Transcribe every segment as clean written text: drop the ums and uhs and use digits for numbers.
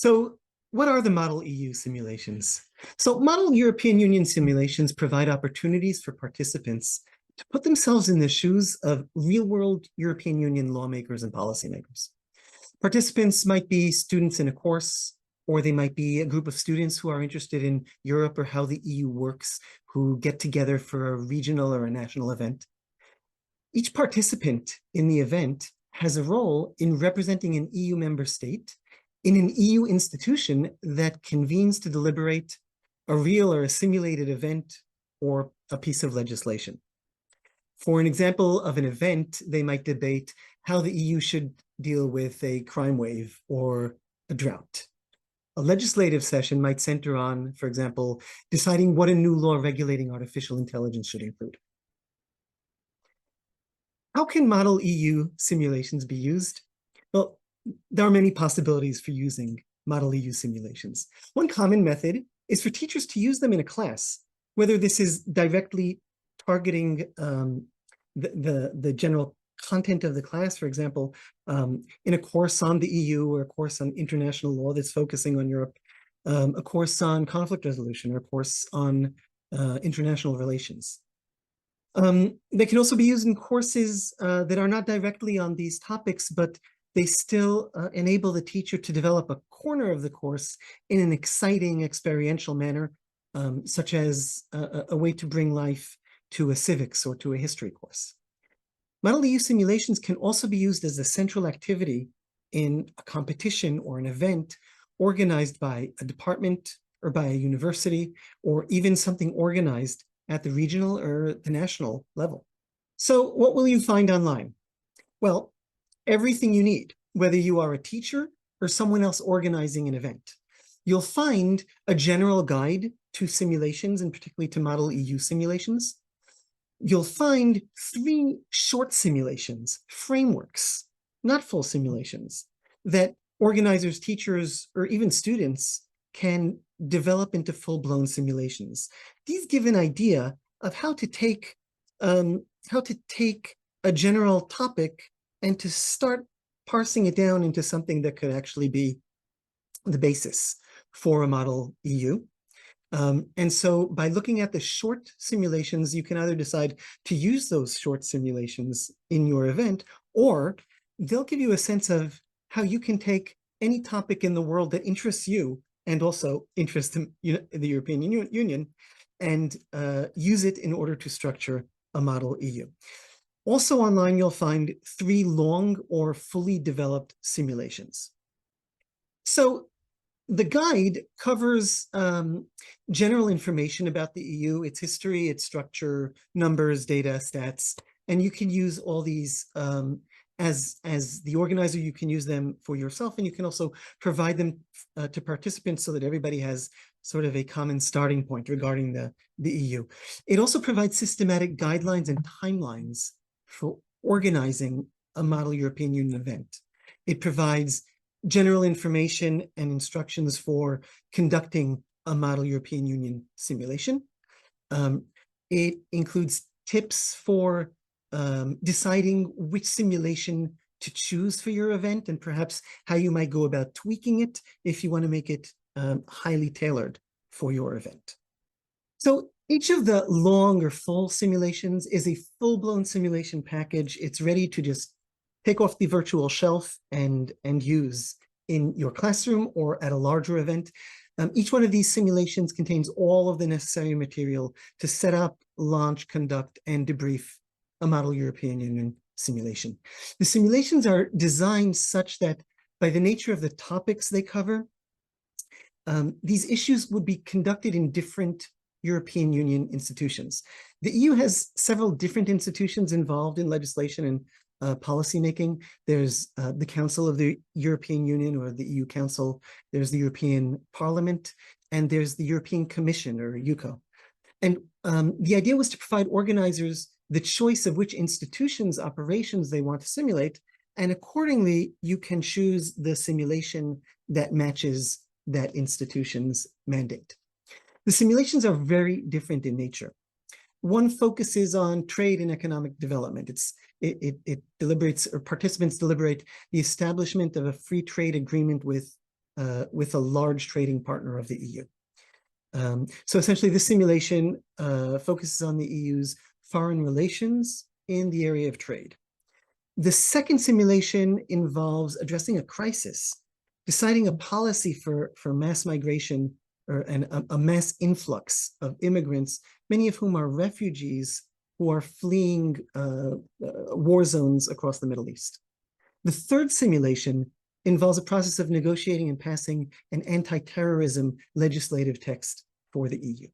So what are the Model EU simulations? So Model European Union simulations provide opportunities for participants to put themselves in the shoes of real-world European Union lawmakers and policymakers. Participants might be students in a course, or they might be a group of students who are interested in Europe or how the EU works, who get together for a regional or a national event. Each participant in the event has a role in representing an EU member state in an EU institution that convenes to deliberate a real or a simulated event or a piece of legislation. For an example of an event, they might debate how the EU should deal with a crime wave or a drought. A legislative session might center on, for example, deciding what a new law regulating artificial intelligence should include. How can Model EU simulations be used? Well, there are many possibilities for using Model EU simulations. One common method is for teachers to use them in a class, whether this is directly targeting the general content of the class, for example, in a course on the EU or a course on international law that's focusing on Europe, a course on conflict resolution or a course on international relations. They can also be used in courses that are not directly on these topics, but they still enable the teacher to develop a corner of the course in an exciting experiential manner, such as a way to bring life to a civics or to a history course. Model EU simulations can also be used as a central activity in a competition or an event organized by a department or by a university, or even something organized at the regional or the national level. So what will you find online? Well, everything you need, whether you are a teacher or someone else organizing an event. You'll find a general guide to simulations, and particularly to Model EU simulations. You'll find 3 short simulations, frameworks, not full simulations, that organizers, teachers, or even students can develop into full-blown simulations. These give an idea of how to take a general topic and to start parsing it down into something that could actually be the basis for a Model EU. And so by looking at the short simulations, you can either decide to use those short simulations in your event, or they'll give you a sense of how you can take any topic in the world that interests you and also interests the European Union and use it in order to structure a Model EU. Also online, you'll find 3 long or fully developed simulations. So the guide covers general information about the EU, its history, its structure, numbers, data, stats, and you can use all these as the organizer. You can use them for yourself, and you can also provide them to participants so that everybody has sort of a common starting point regarding the EU. It also provides systematic guidelines and timelines for organizing a Model European Union event. It provides general information and instructions for conducting a Model European Union simulation. It includes tips for deciding which simulation to choose for your event, and perhaps how you might go about tweaking it if you want to make it highly tailored for your event. So each of the long or full simulations is a full-blown simulation package. It's ready to just take off the virtual shelf and use in your classroom or at a larger event. Each one of these simulations contains all of the necessary material to set up, launch, conduct, and debrief a Model European Union simulation. The simulations are designed such that by the nature of the topics they cover, these issues would be conducted in different European Union institutions. The EU has several different institutions involved in legislation and policymaking. There's the Council of the European Union, or the EU Council. There's the European Parliament, and there's the European Commission, or EUCO. And the idea was to provide organizers the choice of which institutions' operations they want to simulate, and accordingly, you can choose the simulation that matches that institution's mandate. The simulations are very different in nature. One focuses on trade and economic development. It deliberates, or participants deliberate, the establishment of a free trade agreement with with a large trading partner of the EU. So essentially, this simulation focuses on the EU's foreign relations in the area of trade. The second simulation involves addressing a crisis, deciding a policy for mass migration and a mass influx of immigrants, many of whom are refugees who are fleeing war zones across the Middle East. The third simulation involves a process of negotiating and passing an anti-terrorism legislative text for the EU.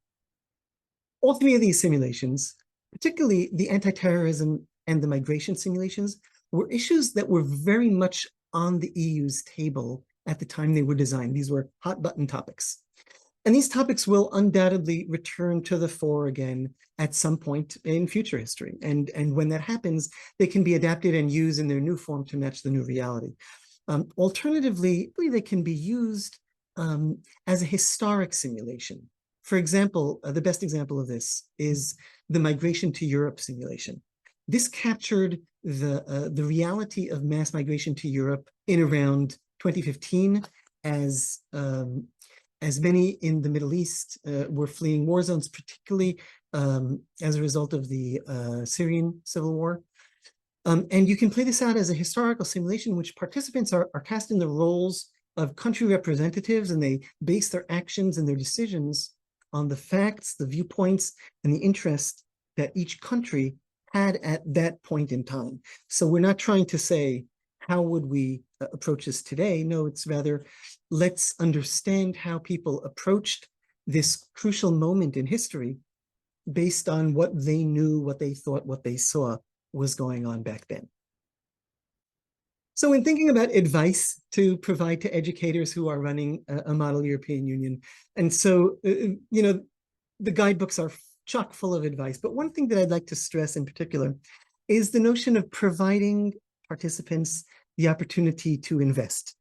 All three of these simulations, particularly the anti-terrorism and the migration simulations, were issues that were very much on the EU's table at the time they were designed. These were hot button topics. And these topics will undoubtedly return to the fore again at some point in future history. And when that happens, they can be adapted and used in their new form to match the new reality. Alternatively, they can be used as a historic simulation. For example, the best example of this is the Migration to Europe simulation. This captured the reality of mass migration to Europe in around 2015 as many in the Middle East were fleeing war zones, particularly as a result of the Syrian civil war. And you can play this out as a historical simulation in which participants are cast in the roles of country representatives, and they base their actions and their decisions on the facts, the viewpoints, and the interest that each country had at that point in time. So we're not trying to say, how would we approach this today? No, it's rather, let's understand how people approached this crucial moment in history based on what they knew, what they thought, what they saw was going on back then. So in thinking about advice to provide to educators who are running a model European Union, and so, the guidebooks are chock full of advice, but one thing that I'd like to stress in particular is the notion of providing participants the opportunity to invest.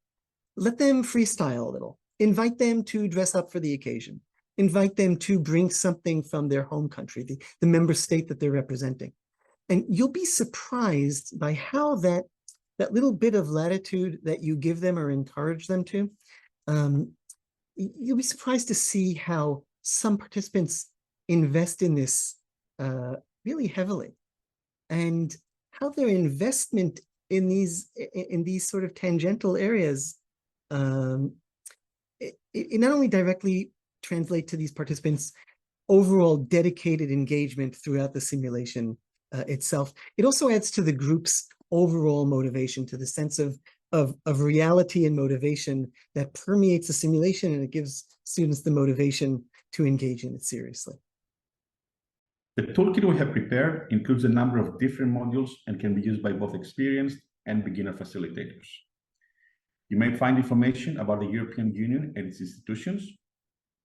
Let them freestyle a little. Invite them to dress up for the occasion. Invite them to bring something from their home country, the member state that they're representing. And you'll be surprised by how that little bit of latitude that you give them or encourage them to, you'll be surprised to see how some participants invest in this really heavily, and how their investment in these sort of tangential areas, it not only directly translates to these participants' overall dedicated engagement throughout the simulation itself, it also adds to the group's overall motivation, to the sense of reality and motivation that permeates the simulation, and it gives students the motivation to engage in it seriously. The toolkit we have prepared includes a number of different modules and can be used by both experienced and beginner facilitators. You may find information about the European Union and its institutions,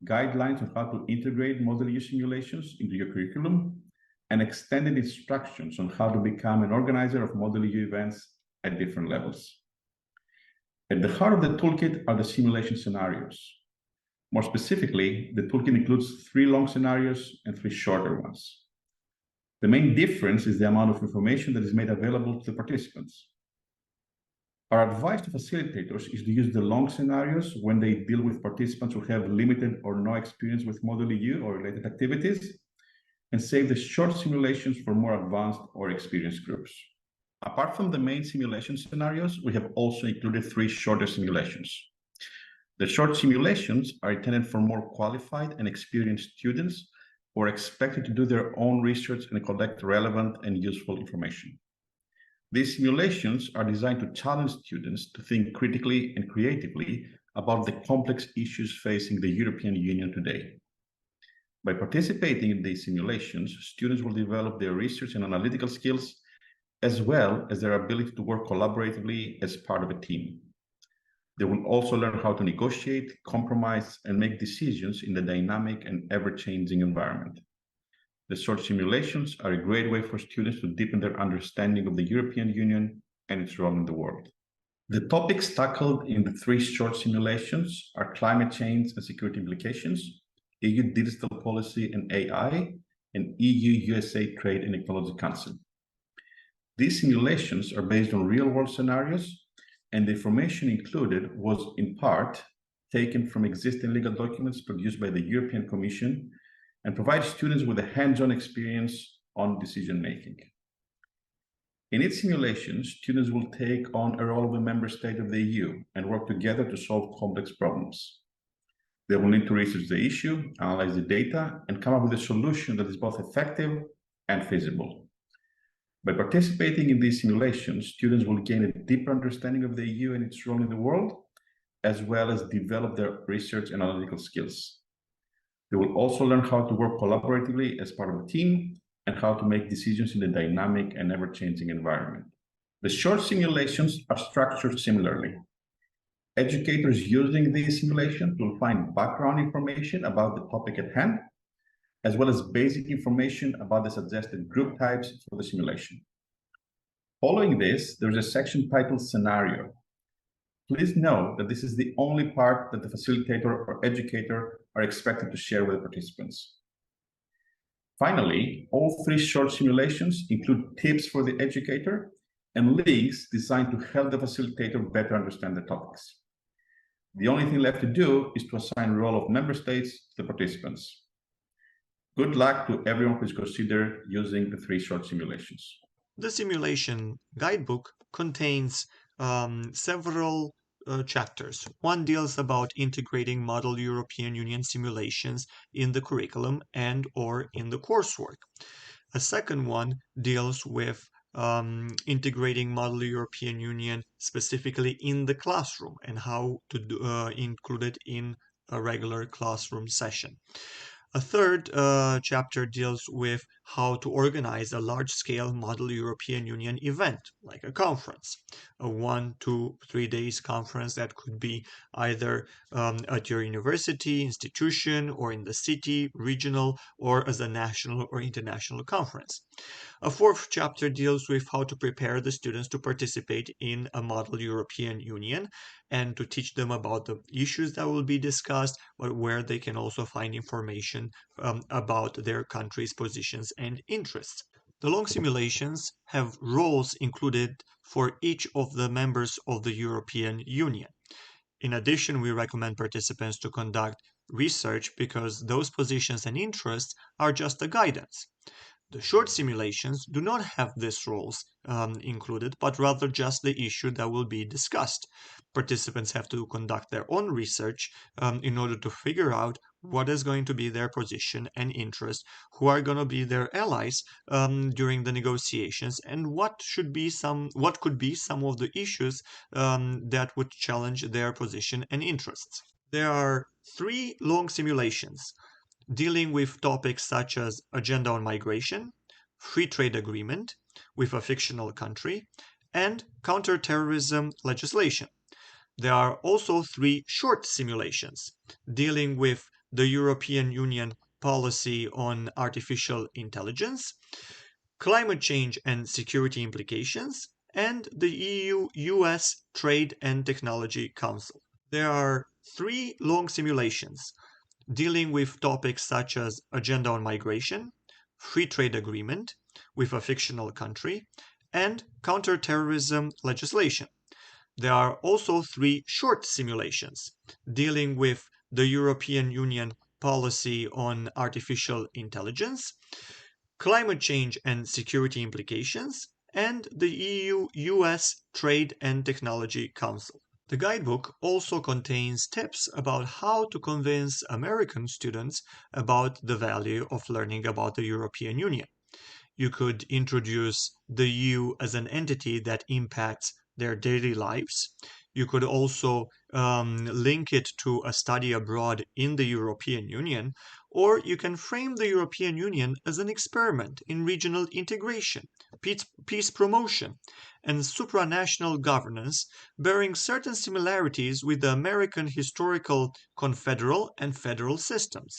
guidelines on how to integrate Model EU simulations into your curriculum, and extended instructions on how to become an organizer of Model EU events at different levels. At the heart of the toolkit are the simulation scenarios. More specifically, the toolkit includes 3 long scenarios and 3 shorter ones. The main difference is the amount of information that is made available to the participants. Our advice to facilitators is to use the long scenarios when they deal with participants who have limited or no experience with Model EU or related activities, and save the short simulations for more advanced or experienced groups. Apart from the main simulation scenarios, we have also included 3 shorter simulations. The short simulations are intended for more qualified and experienced students who are expected to do their own research and collect relevant and useful information. These simulations are designed to challenge students to think critically and creatively about the complex issues facing the European Union today. By participating in these simulations, students will develop their research and analytical skills, as well as their ability to work collaboratively as part of a team. They will also learn how to negotiate, compromise, and make decisions in the dynamic and ever-changing environment. The short simulations are a great way for students to deepen their understanding of the European Union and its role in the world. The topics tackled in the 3 short simulations are climate change and security implications, EU digital policy and AI, and EU-USA Trade and Technology Council. These simulations are based on real-world scenarios, and the information included was in part taken from existing legal documents produced by the European Commission and provide students with a hands-on experience on decision-making. In its simulations, students will take on a role of a member state of the EU and work together to solve complex problems. They will need to research the issue, analyze the data, and come up with a solution that is both effective and feasible. By participating in these simulations, students will gain a deeper understanding of the EU and its role in the world, as well as develop their research and analytical skills. They will also learn how to work collaboratively as part of a team and how to make decisions in a dynamic and ever-changing environment. The short simulations are structured similarly. Educators using these simulations will find background information about the topic at hand, as well as basic information about the suggested group types for the simulation. Following this, there's a section titled Scenario. Please note that this is the only part that the facilitator or educator are expected to share with the participants. Finally, all three short simulations include tips for the educator and links designed to help the facilitator better understand the topics. The only thing left to do is to assign the role of member states to the participants. Good luck to everyone who's considered using the three short simulations. The simulation guidebook contains several chapters. One deals about integrating model European Union simulations in the curriculum and or in the coursework. A second one deals with integrating model European Union specifically in the classroom and how to include it in a regular classroom session. A third chapter deals with how to organize a large-scale Model European Union event, like a conference, a 1, 2, 3 days conference that could be either at your university, institution, or in the city, regional, or as a national or international conference. A fourth chapter deals with how to prepare the students to participate in a Model European Union and to teach them about the issues that will be discussed, but where they can also find information about their country's positions and interests. The long simulations have roles included for each of the members of the European Union. In addition, we recommend participants to conduct research because those positions and interests are just a guidance. The short simulations do not have these roles included, but rather just the issue that will be discussed. Participants have to conduct their own research in order to figure out what is going to be their position and interest, who are going to be their allies during the negotiations, and what could be some of the issues that would challenge their position and interests. There are 3 long simulations dealing with topics such as agenda on migration, free trade agreement with a fictional country, and counterterrorism legislation. There are also 3 short simulations dealing with the European Union policy on artificial intelligence, climate change and security implications, and the EU-US Trade and Technology Council. There are 3 long simulations dealing with topics such as agenda on migration, free trade agreement with a fictional country, and counterterrorism legislation. There are also 3 short simulations dealing with the European Union policy on artificial intelligence, climate change and security implications, and the EU-US Trade and Technology Council. The guidebook also contains tips about how to convince American students about the value of learning about the European Union. You could introduce the EU as an entity that impacts their daily lives. You could also link it to a study abroad in the European Union, or you can frame the European Union as an experiment in regional integration, peace promotion, and supranational governance, bearing certain similarities with the American historical confederal and federal systems.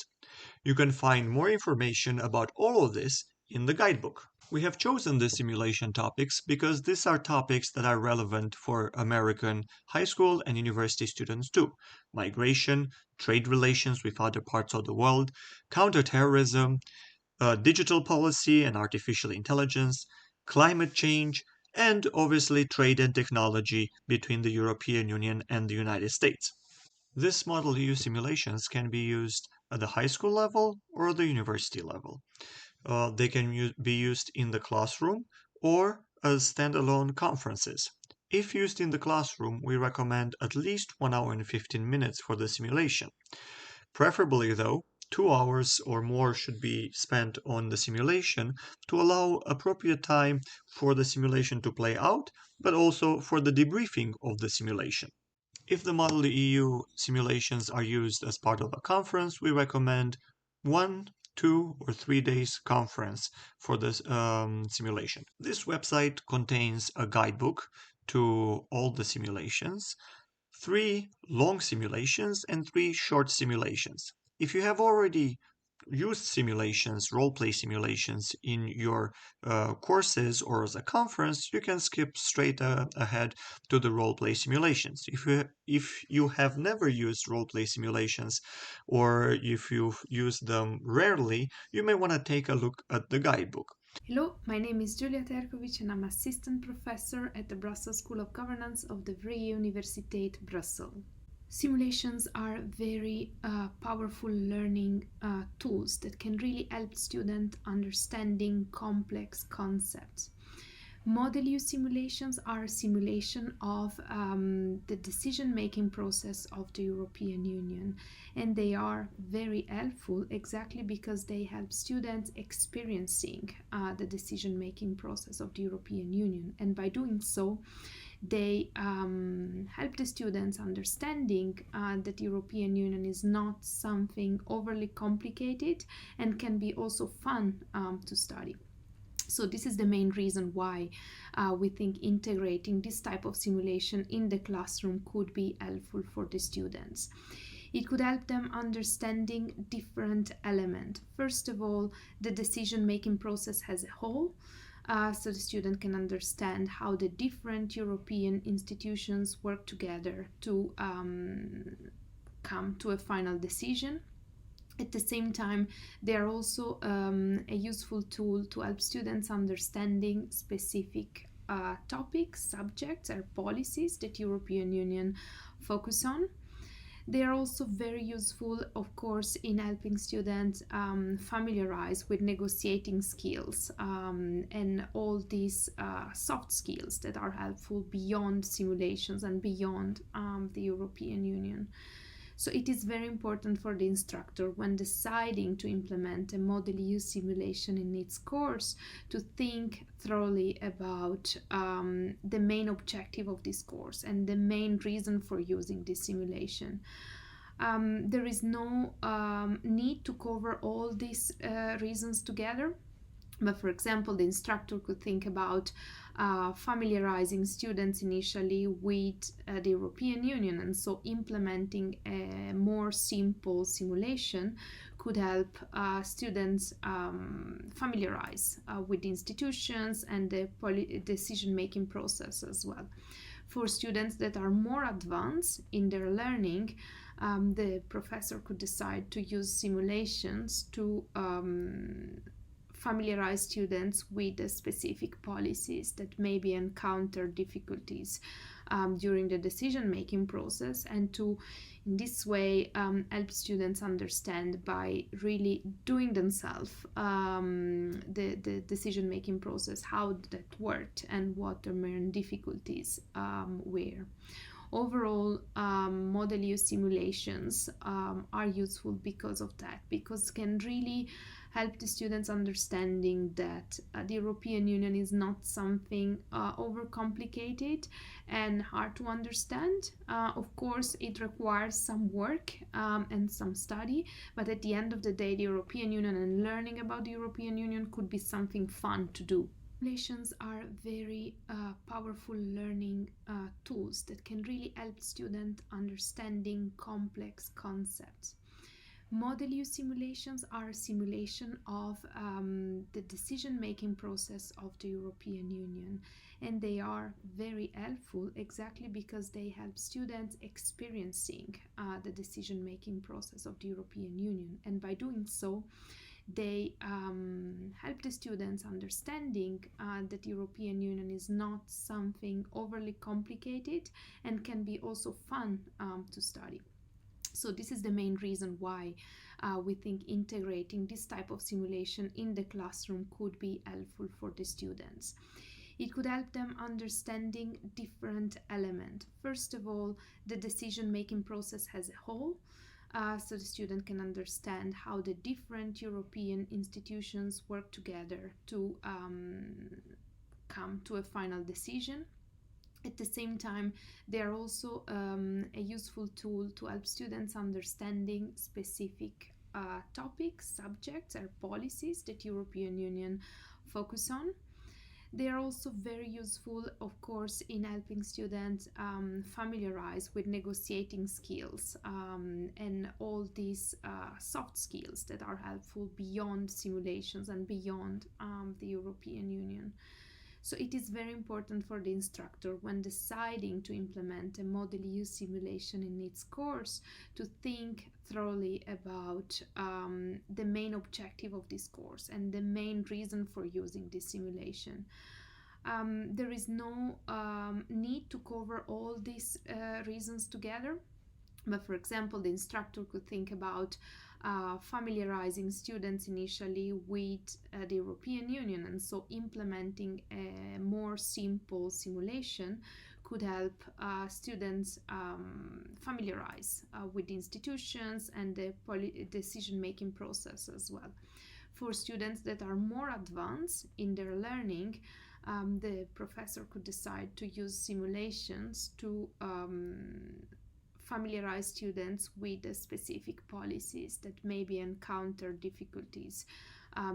You can find more information about all of this in the guidebook. We have chosen the simulation topics because these are topics that are relevant for American high school and university students too. Migration, trade relations with other parts of the world, counterterrorism, digital policy and artificial intelligence, climate change, and obviously trade and technology between the European Union and the United States. This Model EU simulations can be used at the high school level or the university level. They can be used in the classroom or as standalone conferences. If used in the classroom, we recommend at least 1 hour and 15 minutes for the simulation. Preferably, though, 2 hours or more should be spent on the simulation to allow appropriate time for the simulation to play out, but also for the debriefing of the simulation. If the Model EU simulations are used as part of a conference, we recommend 1, 2, or 3 days conference for this simulation. This website contains a guidebook to all the simulations, 3 long simulations and 3 short simulations. If you have already used simulations, role-play simulations in your courses or as a conference, you can skip straight ahead to the role-play simulations. If you have never used role-play simulations, or if you've used them rarely, you may want to take a look at the guidebook. Hello, my name is Julia Terkovic and I'm assistant professor at the Brussels School of Governance of the Vrije Universiteit Brussels. Simulations are very powerful learning tools that can really help students understanding complex concepts. Model U simulations are a simulation of the decision-making process of the European Union, and they are very helpful exactly because they help students experiencing the decision-making process of the European Union, and by doing so they help the students understanding that the European Union is not something overly complicated and can be also fun to study. So this is the main reason why we think integrating this type of simulation in the classroom could be helpful for the students. It could help them understanding different elements. First of all, the decision-making process as a whole. So the student can understand how the different European institutions work together to come to a final decision. At the same time, they are also a useful tool to help students understanding specific topics, subjects, or policies that European Union focus on. They are also very useful, of course, in helping students familiarize with negotiating skills and all these soft skills that are helpful beyond simulations and beyond the European Union. So it is very important for the instructor when deciding to implement a Model EU simulation in its course to think thoroughly about the main objective of this course and the main reason for using this simulation. There is no need to cover all these reasons together. But for example, the instructor could think about familiarizing students initially with the European Union, and so implementing a more simple simulation could help students familiarize with the institutions and the decision-making process as well. For students that are more advanced in their learning, the professor could decide to use simulations to familiarize students with the specific policies that maybe encounter difficulties during the decision-making process, and to in this way help students understand by really doing themselves the decision-making process, how that worked and what the main difficulties were. Overall, Model U simulations are useful because of that, because can really help the students understanding that the European Union is not something overcomplicated and hard to understand. Of course, it requires some work and some study, but at the end of the day, the European Union and learning about the European Union could be something fun to do. Simulations are very powerful learning tools that can really help students understanding complex concepts. Model U simulations are a simulation of the decision-making process of the European Union, and they are very helpful exactly because they help students experiencing the decision-making process of the European Union, and by doing so they help the students understanding that the European Union is not something overly complicated and can be also fun to study. So this is the main reason why we think integrating this type of simulation in the classroom could be helpful for the students. It could help them understanding different elements. First of all, the decision-making process as a whole, so the student can understand how the different European institutions work together to come to a final decision. At the same time, they are also a useful tool to help students understanding specific topics, subjects, or policies that European Union focus on. They are also very useful, of course, in helping students familiarize with negotiating skills and all these soft skills that are helpful beyond simulations and beyond the European Union. So it is very important for the instructor, when deciding to implement a Model EU simulation in its course, to think thoroughly about the main objective of this course and the main reason for using this simulation. There is no need to cover all these reasons together. But for example, the instructor could think about familiarizing students initially with the European Union, and so implementing a more simple simulation could help students familiarize with the institutions and the decision-making process as well. For students that are more advanced in their learning, the professor could decide to use simulations to familiarize students with the specific policies that maybe encounter difficulties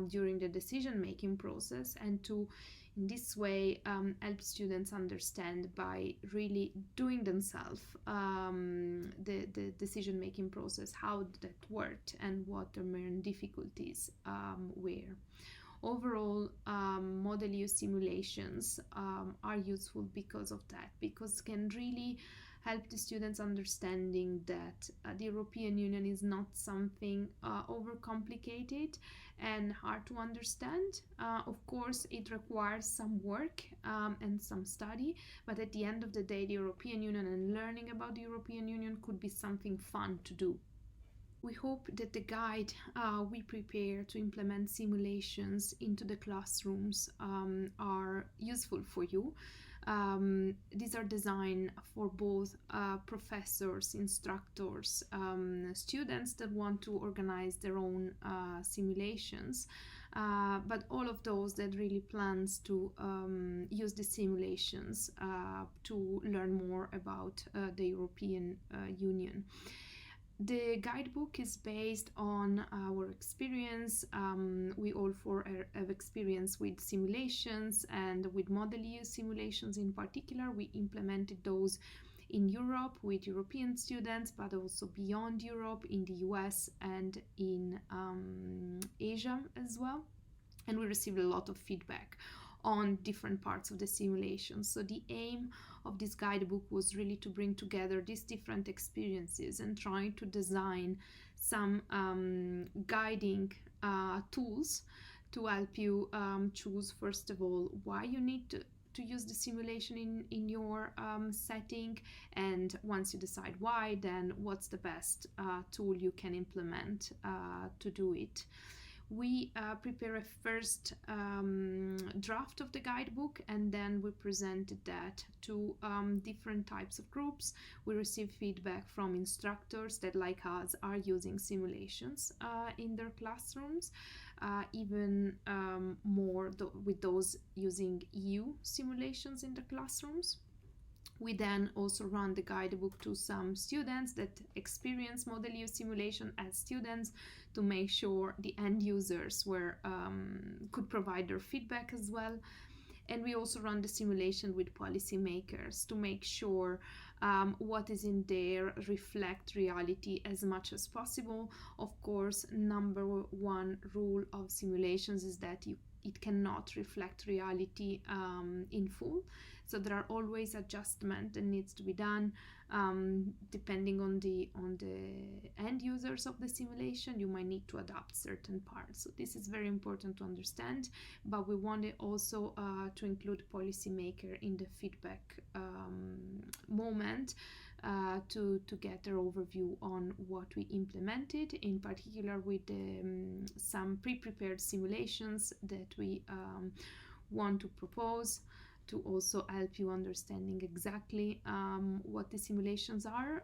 during the decision-making process, and to, in this way, help students understand by really doing themselves the decision-making process, how that worked and what the main difficulties were. Overall, Model EU simulations are useful because of that, because can really help the students understanding that the European Union is not something overcomplicated and hard to understand. Of course, it requires some work and some study, but at the end of the day, the European Union and learning about the European Union could be something fun to do. We hope that the guide we prepare to implement simulations into the classrooms are useful for you. These are designed for both professors, instructors, students that want to organize their own simulations, but all of those that really plans to use the simulations to learn more about the European Union. The guidebook is based on our experience. We all four have experience with simulations, and with Model EU simulations in particular. We implemented those in Europe with European students, but also beyond Europe, in the US and in Asia as well. And we received a lot of feedback on different parts of the simulation. So the aim of this guidebook was really to bring together these different experiences and try to design some guiding tools to help you choose, first of all, why you need to use the simulation in your setting, and once you decide why, then what's the best tool you can implement to do it. We prepare a first draft of the guidebook, and then we presented that to different types of groups. We receive feedback from instructors that, like us, are using simulations in their classrooms, even more with those using EU simulations in the classrooms. We then also run the guidebook to some students that experience Model EU simulation as students, to make sure the end users could provide their feedback as well. And we also run the simulation with policymakers to make sure what is in there reflect reality as much as possible. Of course, number one rule of simulations is that it cannot reflect reality in full. So there are always adjustments that needs to be done depending on the end users of the simulation. You might need to adapt certain parts. So this is very important to understand, but we wanted also to include policymaker in the feedback moment, to get an overview on what we implemented, in particular with some pre-prepared simulations that we want to propose, to also help you understanding exactly what the simulations are,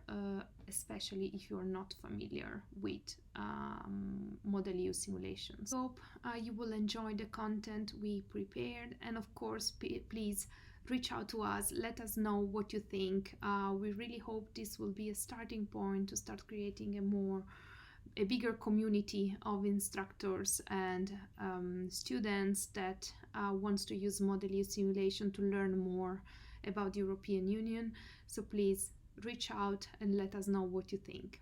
especially if you are not familiar with Model U simulations. Hope you will enjoy the content we prepared, and of course please reach out to us, let us know what you think. We really hope this will be a starting point to start creating a bigger community of instructors and students that wants to use Model U simulation to learn more about the European Union. So please reach out and let us know what you think.